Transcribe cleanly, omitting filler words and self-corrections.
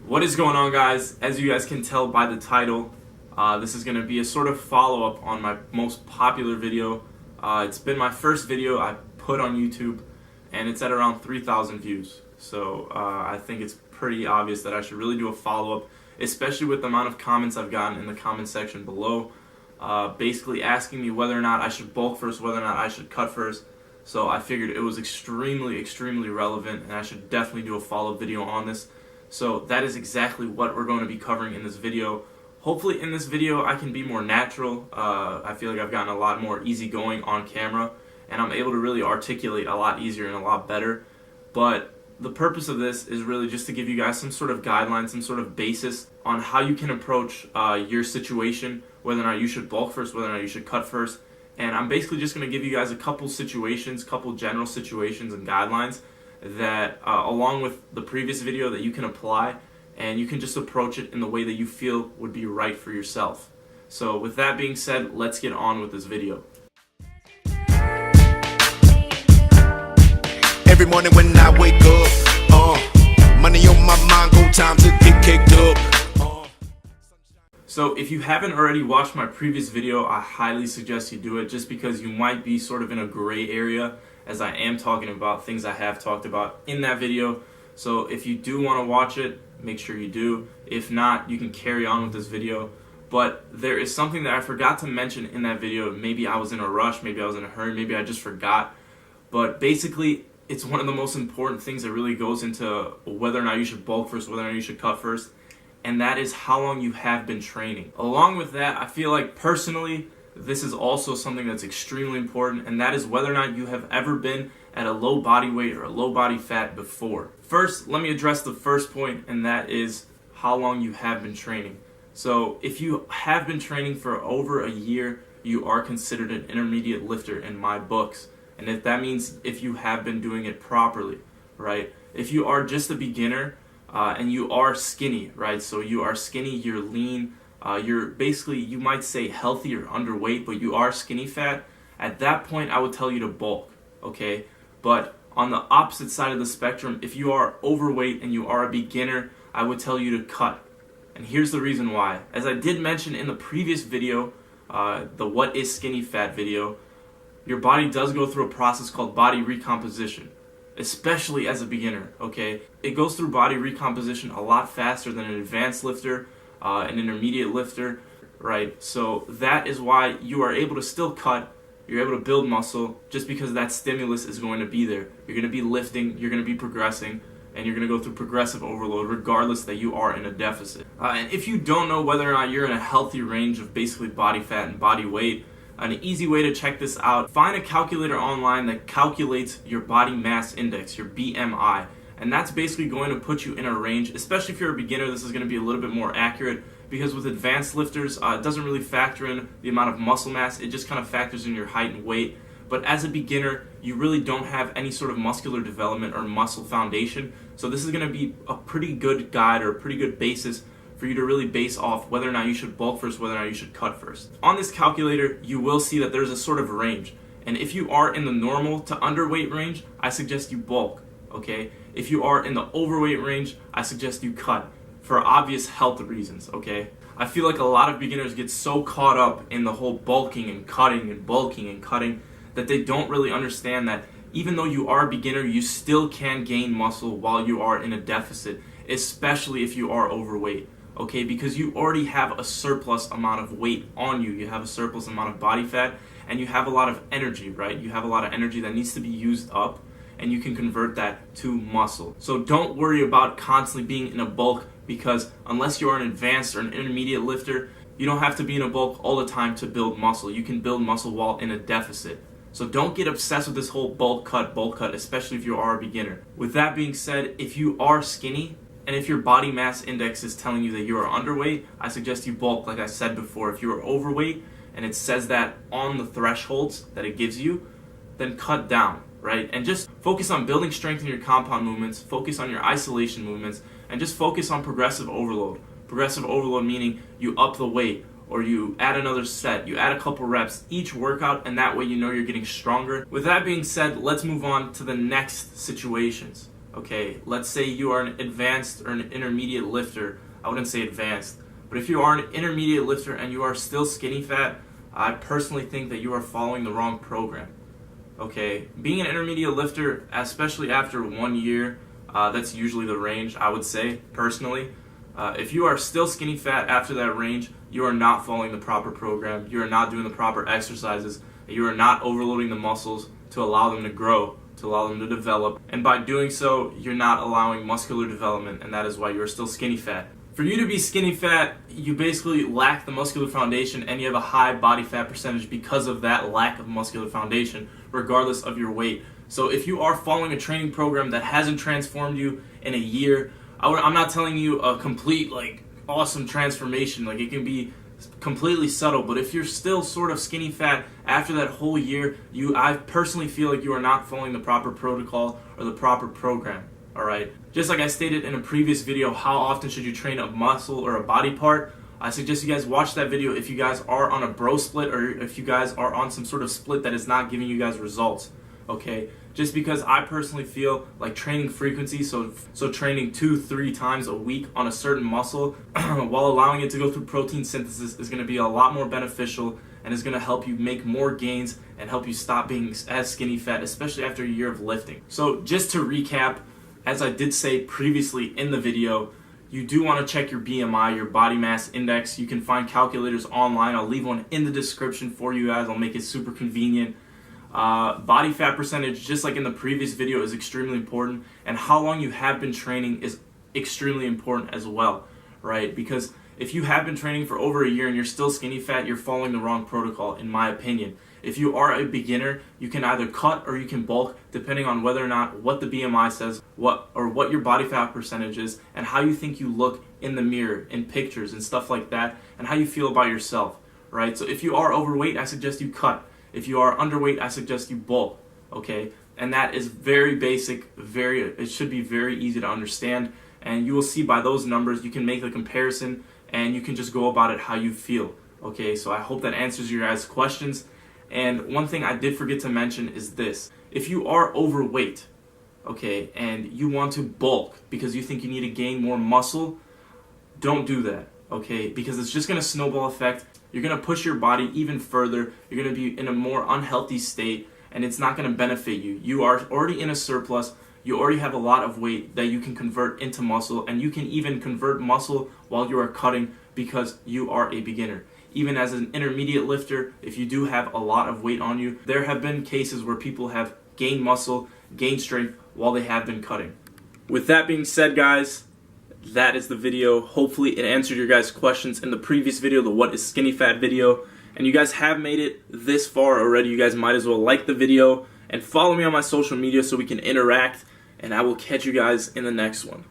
What is going on, guys? As you guys can tell by the title, this is going to be a sort of follow-up on my most popular video. It's been my first video I put on YouTube, and it's at around 3,000 views. So I think it's pretty obvious that I should really do a follow-up, especially with the amount of comments I've gotten in the comment section below, basically asking me whether or not I should bulk first, whether or not I should cut first. So I figured it was extremely relevant, and I should definitely do a follow-up video on this. So that is exactly what we're going to be covering in this video. Hopefully in this video I can be more natural. I feel like I've gotten a lot more easygoing on camera, and I'm able to really articulate a lot easier and a lot better. But the purpose of this is really just to give you guys some sort of guidelines, some sort of basis on how you can approach your situation, whether or not you should bulk first, whether or not you should cut first. And I'm basically just going to give you guys a couple situations, couple general situations and guidelines that along with the previous video that you can apply, and you can just approach it in the way that you feel would be right for yourself. So with that being said, let's get on with this video. Every morning when I wake up, money on my mind, go time to get kicked up. So if you haven't already watched my previous video, I highly suggest you do it, just because you might be sort of in a gray area, as I am talking about things I have talked about in that video. So if you do want to watch it, make sure you do. If not, you can carry on with this video. But there is something that I forgot to mention in that video. Maybe I was in a rush, maybe I was in a hurry, maybe I just forgot. But basically, it's one of the most important things that really goes into whether or not you should bulk first, whether or not you should cut first. And that is how long you have been training. Along with that, I feel like personally, this is also something that's extremely important, and that is whether or not you have ever been at a low body weight or a low body fat before. First, let me address the first point, and that is how long you have been training. So if you have been training for over a year, you are considered an intermediate lifter in my books. And if that means if you have been doing it properly, right? If you are just a beginner and you are skinny, right? So you are skinny, you're lean, you're basically, you might say healthy or underweight, but you are skinny fat. At that point, I would tell you to bulk, okay? But on the opposite side of the spectrum, if you are overweight and you are a beginner, I would tell you to cut. And here's the reason why. As I did mention in the previous video, the What is Skinny Fat video, your body does go through a process called body recomposition, especially as a beginner, okay? It goes through body recomposition a lot faster than an advanced lifter, an intermediate lifter, right? So that is why you are able to still cut, you're able to build muscle, just because that stimulus is going to be there. You're going to be lifting, you're going to be progressing, and you're going to go through progressive overload regardless that you are in a deficit. And if you don't know whether or not you're in a healthy range of basically body fat and body weight, an easy way to check this out, find a calculator online that calculates your body mass index, your BMI. And that's basically going to put you in a range, especially if you're a beginner. This is going to be a little bit more accurate, because with advanced lifters, it doesn't really factor in the amount of muscle mass. It just kind of factors in your height and weight. But as a beginner, you really don't have any sort of muscular development or muscle foundation. So this is going to be a pretty good guide, or a pretty good basis for you to really base off whether or not you should bulk first, whether or not you should cut first. On this calculator, you will see that there's a sort of range. And if you are in the normal to underweight range, I suggest you bulk, okay? If you are in the overweight range, I suggest you cut, for obvious health reasons, okay? I feel like a lot of beginners get so caught up in the whole bulking and cutting and bulking and cutting that they don't really understand that even though you are a beginner, you still can gain muscle while you are in a deficit, especially if you are overweight, okay? Because you already have a surplus amount of weight on you, you have a surplus amount of body fat, and you have a lot of energy, right? You have a lot of energy that needs to be used up, and you can convert that to muscle. So don't worry about constantly being in a bulk, because unless you're an advanced or an intermediate lifter, you don't have to be in a bulk all the time to build muscle. You can build muscle while in a deficit. So don't get obsessed with this whole bulk cut, especially if you are a beginner. With that being said, if you are skinny, and if your body mass index is telling you that you are underweight, I suggest you bulk, like I said before. If you are overweight, and it says that on the thresholds that it gives you, then cut down, right? And just focus on building strength in your compound movements, focus on your isolation movements, and just focus on progressive overload. Progressive overload meaning you up the weight, or you add another set, you add a couple reps each workout, and that way you know you're getting stronger. With that being said, let's move on to the next situations. Okay, let's say you are an advanced or an intermediate lifter. I wouldn't say advanced, but if you are an intermediate lifter and you are still skinny fat, I personally think that you are following the wrong program. Okay, being an intermediate lifter, especially after 1 year, that's usually the range, I would say, personally. If you are still skinny fat after that range, you are not following the proper program, you are not doing the proper exercises, you are not overloading the muscles to allow them to grow, to allow them to develop, and by doing so, you're not allowing muscular development, and that is why you're still skinny fat. For you to be skinny fat, you basically lack the muscular foundation and you have a high body fat percentage because of that lack of muscular foundation, regardless of your weight. So if you are following a training program that hasn't transformed you in a year, I'm not telling you a complete, awesome transformation. It can be completely subtle, but if you're still sort of skinny fat after that whole year, I personally feel like you are not following the proper protocol or the proper program. Alright, just like I stated in a previous video, how often should you train a muscle or a body part? I suggest you guys watch that video if you guys are on a bro split or if you guys are on some sort of split that is not giving you guys results. Okay, just because I personally feel like training frequency, so training 2-3 times a week on a certain muscle while allowing it to go through protein synthesis is going to be a lot more beneficial and is going to help you make more gains and help you stop being as skinny fat, especially after a year of lifting. So just to recap, as I did say previously in the video, you do want to check your BMI, your body mass index. You can find calculators online. I'll leave one in the description for you guys. I'll make it super convenient. Body fat percentage, just like in the previous video, is extremely important, and how long you have been training is extremely important as well, right? Because if you have been training for over a year and you're still skinny fat, you're following the wrong protocol, in my opinion. If you are a beginner, you can either cut or you can bulk, depending on whether or not what the BMI says, what your body fat percentage is, and how you think you look in the mirror, in pictures and stuff like that, and how you feel about yourself, right? So if you are overweight, I suggest you cut. If you are underweight, I suggest you bulk, okay? And that is very basic, it should be very easy to understand, and you will see by those numbers, you can make the comparison, and you can just go about it how you feel, okay? So I hope that answers your guys' questions. And one thing I did forget to mention is this. If you are overweight, okay, and you want to bulk because you think you need to gain more muscle, don't do that, okay? Because it's just going to snowball effect. You're going to push your body even further. You're going to be in a more unhealthy state, and it's not going to benefit you. You are already in a surplus. You already have a lot of weight that you can convert into muscle, and you can even convert muscle while you are cutting because you are a beginner. Even as an intermediate lifter, if you do have a lot of weight on you, there have been cases where people have gained muscle, gained strength while they have been cutting. With that being said, guys, that is the video. Hopefully it answered your guys' questions in the previous video, the what is skinny fat video. And you guys have made it this far already. You guys might as well like the video and follow me on my social media so we can interact. And I will catch you guys in the next one.